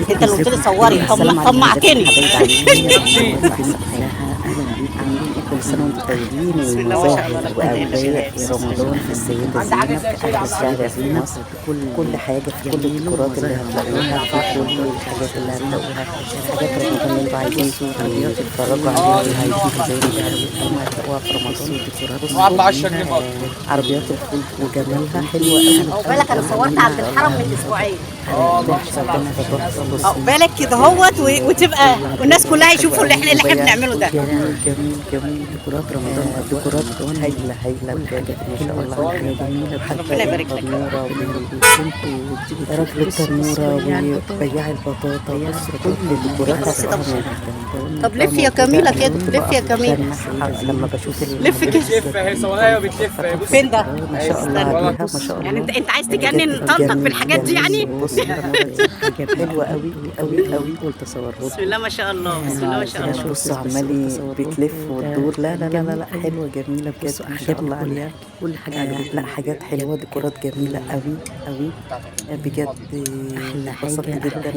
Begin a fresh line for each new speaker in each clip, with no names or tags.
انت اللي قلت لي صوري طمعتني.
كل سنة وانتم طيبين
بسم الله ما شاء الله، لا
ومظاهر
قوة إلا بالله.
وأوراق رمضان في السيدة زينب أحلى الشهر في مصر. كل حاجة في كل الديكورات اللي هتلاقوها في كل الحاجات اللي هتلاقوها، حاجات رمضان اللي انتوا عايزين تتفرجوا عليها واللي عايزين زي ما هتلاقوها في رمضان. ديكورات عربيات الفول وجمالها حلوة أوي.
عقبالك انا صورت عند الحرم من اسبوعين.
تحفة.
عقبالك كده اهوت وتبقى والناس كلها يشوفوا اللي احنا بنعمله ده.
جميل ديكورات رمضان، ديكورات هايلة بجد ما شاء الله، حاجة جميلة.
ربنا يبارك لك.
رجل التنورة وبياع البطاطا، كل الديكورات هتلاقوها.
طب لف يا كميلة كده، لف يا كميلة.
لما بشوف
لف كده.
بتلف اهي صورها وبتلف اهي. بص
فين ده؟
ما شاء الله عليها ما شاء الله.
يعني انت عايز تجنن طنطك بالحاجات دي يعني؟
بص حاجات حلوة قوي قوي قلت اصورها.
بسم الله ما شاء الله، بسم الله ما شاء الله.
بص عمالي بتلف وتدور. لا حلوة جميلة بجد ما شاء الله عليها. كل حاجة لا حاجات حلوة، ديكورات جميلة قوي بجد. انبسطت جدا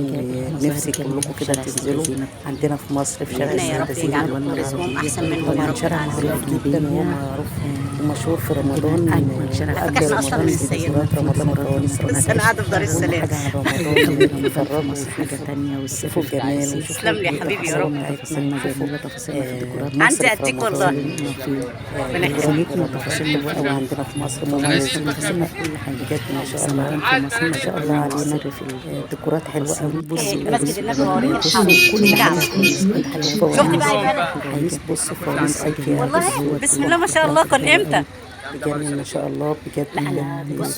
ونفسي كلكم كده تنزلوا عندنا في مصر في شارع
ربنا يا رب
السيدة
يجعل
زينب.
رزقهم احسن منهم يا
طبعا
رب
شارع
العالمين.
معروف جدا وهو معروف ومشهور في رمضان.
على فكرة احنا أصلاً من السيدة.
ديكورات رمضان وفوانيس
بس انا قاعدة في دار السلام.
حاجة عن رمضان يتفرجوا حاجة تانية ويشوفوا الجمال.
تسلم لي يا حبيبي يا رب.
عندي
عندي أديك والله. ربنا يخليك.
تفاصيل قوي عندنا في مصر مميزة كل حاجة بجد ما شاء الله. ما شاء الله علينا في الديكورات حلوة قوي.
مسجد النبي ووريك الحرم الكعبة. شفت بقى يا بنات؟
فوانيس بص فوانيس
والله بسم الله ما شاء الله. كان امتى؟
بجد ما شاء الله بجد.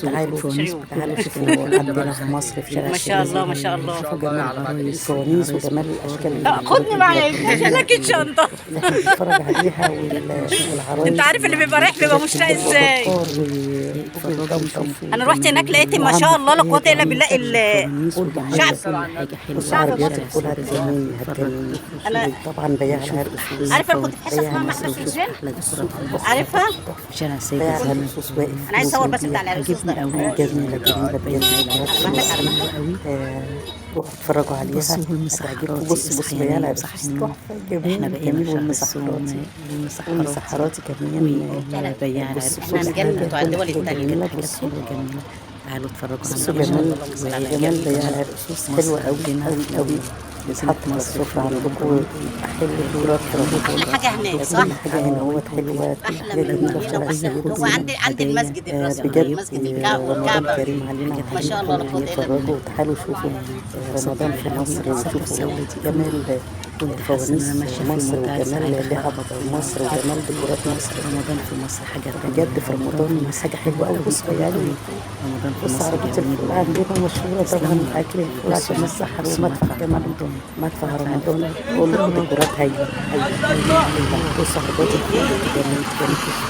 تعالوا
شوفوا.
شوفوا عندنا في مصر في شارع
ما شاء الله ما شاء الله.
شوفوا جمال الفوانيس وجمال الاشكال
لا خدني معايا لك شنطة.
اللي احنا بنتفرج عليها والعرايس.
انت عارف اللي بيبقى رايح بيبقى مشتاق ازاي. انا رحت هناك لقيت ما شاء الله لا قوة الا بالله الشعب.
بص عربيات الفول هتجنني
أنا-
طبعا بياع الفلوس.
عارفة كنت في حتة اسمها محل السوسين؟ عارفها؟
شارع السيدة زينب واقف.
انا عايز اصور بس بتاع العريس ده.
جميلة جميلة بجد.
على مهلك.
روحوا اتفرجوا عليها هتعجبكم. بص بياع العريس تحفة جميل والمسحراتي كمان بياع العريس.
احنا نجنن بتوع الدول التانية.
جميلة تعالوا اتفرجوا على جمال بياع العريس حلوة قوي بيتحط على السفرة عندكم. حلو الديكورات في رمضان.
احلى حاجة هناك صح؟
كل حاجة هنا هو حلوة.
احلى من هنا وأحسن. هو عندي المسجد الرسمي،
بجد
مسجد
رمضان
الكعبة.
كريم علينا.
ما شاء الله لا قوة الا بالله.
اتفرجوا وتعالوا شوفوا رمضان في مصر وشوفوا جمال فوانيس مصر وجمال لعب مصر وجمال ديكورات مصر. رمضان في مصر حاجة بجد في رمضان حاجة حلوة أوي. بص يعني رمضان في مصر عربية الفول عندنا مشهورة طبعا أكل الفول عشان مسحر ومدفع جمال مدفع رمضان. كل ديكورات هايلة. بص عربيات الفول جميل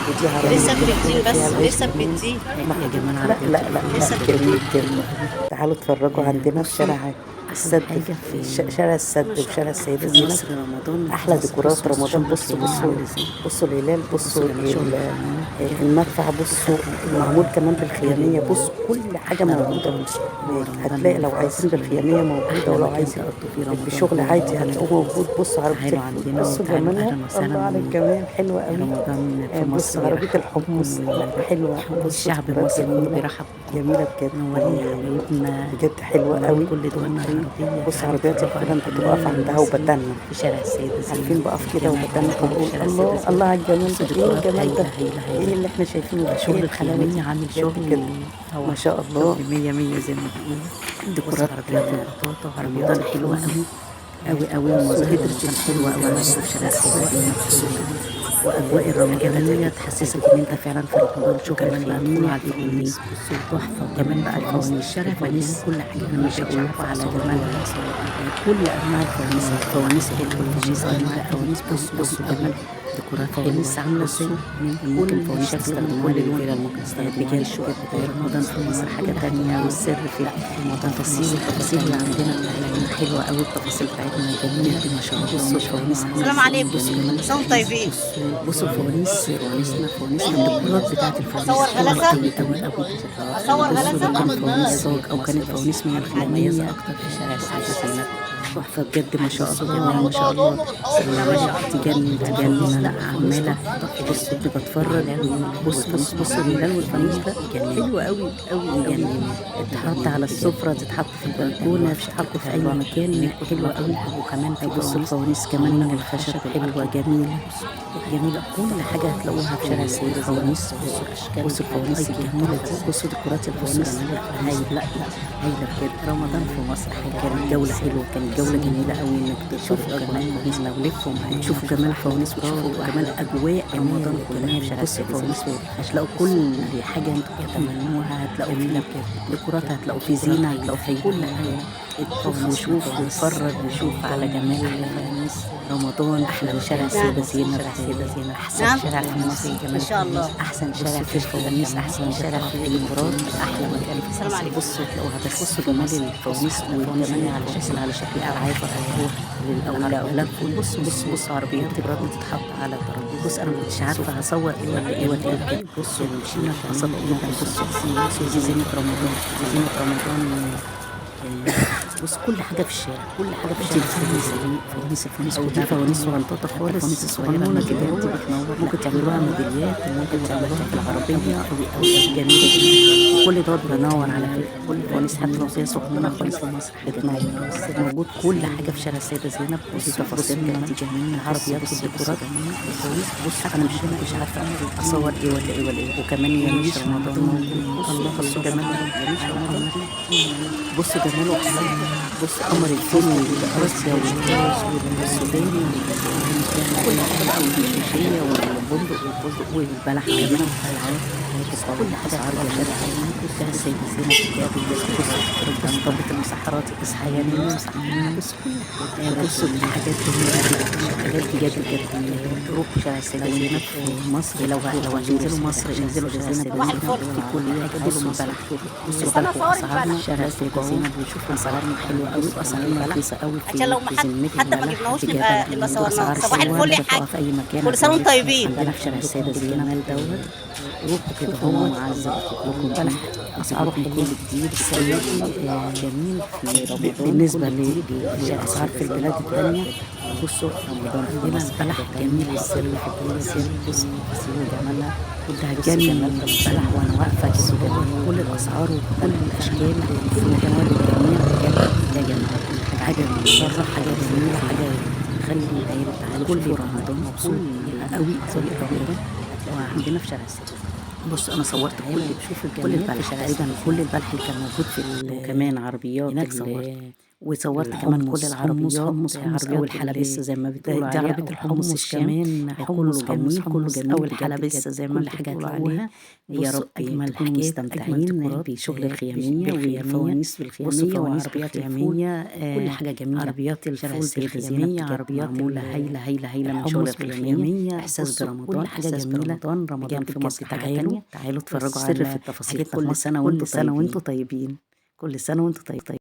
ودي عربية
لسه بتزين بس لسه بتزين.
لا جميل. تعالوا اتفرجوا عندنا في شارع السد في شارع السد وشارع السيدة زينب. أحلى ديكورات رمضان. بصوا الهلال. بصوا المدفع. بصوا معمول كمان بالخيامية. بصوا كل حاجة موجودة. هتلاقي لو عايزين بالخيامية موجودة ولو عايزين بشغل عادي هتلاقوه موجود. بصوا عربية الفول. بصوا جمالها الله على الجمال حلوة قوي. بصوا عربية الحمص حلوة. الشعب المصري كله بيرحب. جميلة بجد حلوة قوي. بص عربيات الفول انا كنت بقف عندها وبتنى في شارع السيدة زينب. عارفين بقف كده وبتنى وبقول الله على الجمال ده. ايه الجمال ده؟ ايه اللي احنا شايفينه ده؟ شغل الخلاوية عامل شغل كده ما شاء الله. 100 زي ما بيقولوا. ديكورات عربيات البطاطا رمضان حلوة قوي ومظاهر كان حلوة قوي في شارع السيدة زينب. واجواء الرمضانيه تحسسك ان انت فعلا في رمضان. شكرا لله على الفوانيس تحفه. وكمان بقى الفوانيس الشارع فوانيس كل حاجه. انا مش هقول لكم على جمالها كل انواع الفوانيس. الفوانيس الفوانيس بصوا جمال ديكورات فوانيس عامله ازاي، ممكن فوانيس تستخدموها للفيلل، ممكن تستخدموها للشغل بتاع رمضان في مصر حاجه تانية، والسر في التفاصيل اللي عندنا حلوه قوي، التفاصيل بتاعتنا جميله ما شاء الله. بصوا الفوانيس
السلام عليكم، كل سنة وانتم طيبين.
بصوا فوانيسنا الديكورات بتاعت الفوانيس
أصور غلاسة؟
قوي قوي قوي.
أصور غلاسة؟
كانت فوانيس صاج او كانت فوانيس من الخامية اكتر في شارع السيدة زينب، تحفة بجد ما شاء الله، جميل ما شاء الله، تجنن. لا عمالة بصوا بتفرج، بصوا الهلال والفانوس ده حلو قوي قوي، جميل. تتحط على السفرة، تتحط في البلكونة، تتحط في أي مكان، حلوة قوي. وكمان في بصوا الفوانيس كمان من الخشب حلوة جميلة. كل حاجة هتلاقوها في شارع السيدة فوانيس. بصوا الفوانيس الجميلة دي، بصوا ديكورات الفوانيس هايلة بجد. رمضان في مصر كانت جولة حلوة، كانت جولة جميلة قوي، انك تشوفوا كمان فوانيس، لو لفوا معايا تشوفوا جمال الفوانيس وتشوفوا كمان اجواء رمضان كلها في شارع السيدة فوانيس. هتلاقوا كل حاجة انتوا بتتمنوها، هتلاقوا فيها ديكورات، هتلاقوا في زينة، هتلاقوا في كل حاجة. وشوف واتفرج وشوف على جمال الفوانيس. رمضان احلى من شارع السيدة زينب، احسن شارع في مصر
إن شاء الله.
احسن شارع في الفوانيس، احسن شارع في الديكورات، احلى مكان في مصر. بصوا تلاقوها، بصوا جمال الفوانيس، وكمان على شكل العاب للاولاد. بصوا عربيات ديكورات بتتحط على ترابيزه. بص انا ما كنتش عارفه هصور ايه ولا ايه بجد. بصوا مشينا اتبسطت جدا. بصوا دي زينة رمضان. بص كل حاجه في الشارع، الفوانيس ودي فوانيس صغنطوطه خالص، فوانيس صغنونه كده ممكن تعملوها ميداليات، ممكن تعملوها في العربيه او جميله جدا. كل ده بنور على فكره، كل الفوانيس حتى لو هي صغنونه خالص في مصر موجود كل حاجه في شارع السيده زينب. ودي تفاصيل جميله، العربيات والديكورات. بص انا مش عارفه اصور ايه ولا ايه. وكمان يميش رمضان موجود. الله جمال يميش رمضان. بصوا جمال وحلاوه. بص قمر الفيلم والقراصية والجاز والسوداني كل حاجة بقى، والمشمشية والبندق والبلح كمان كل حاجة عربية شارع السيدة زينب. بص ضربة المسحرات، اصحى يا نايم. بصوا الحاجات بجد روحوا شارع السيدة زينب في مصر. لو هتنزلوا مصر انزلوا شارع السيدة زينب في كل حاجة. بصوا البلح وأسعارنا شارع السيدة زينب، وشوفوا أسعارنا حلوة قوي، وأسعارنا رخيصة قوي
عشان لو
في ذمتنا.
حتى ما جبناهوش نبقى صورناه. صباح الفل يا حاج،
في أي مكان.
كل سنة وانتم طيبين.
عندنا في شارع السيدة زينب روحوا كده هو معزز لكم بلح، أسعاره حلوة جديد جميل في رمضان. بالنسبة للأسعار في البلاد الثانية، بصوا رمضان عندنا البلح جميل، السر في السر. بصوا وجمالها كنت هتجنن البلح وأنا واقفة كده. كل الأسعار وكل الأشكال وكل الألوان الجميلة يا جماعة. حاجة بتفرح، حاجة جميلة، حاجة تخلي العيلة تعالوا كل رمضان مبسوط قوي رمضان. وعندنا في شارع السيدة. بص انا صورت كل البلح تقريبا، كل البلح اللي كان موجود في وكمان عربيات هناك وصورت كمان كل العربيات، حمص او الحلبسه زي ما بتقولوا عليها، عربيه الحمص كمان كله جميل، او الحلبسه زي ما حاجه هتلاقوها. يا رب اجمل حاجات، مستمتعين بشغل الخياميه والفوانيس بالخياميه وعربيات الخياميه، كل حاجه جميله. عربيات الفول بالخياميه، عربيات معموله هايله من شغل الخياميه. احساس برمضان، حاجه جميله. رمضان في مصر تعالوا اتفرجوا على التفاصيل. كل سنه وانتم طيبين. كل سنه وانتم طيبين.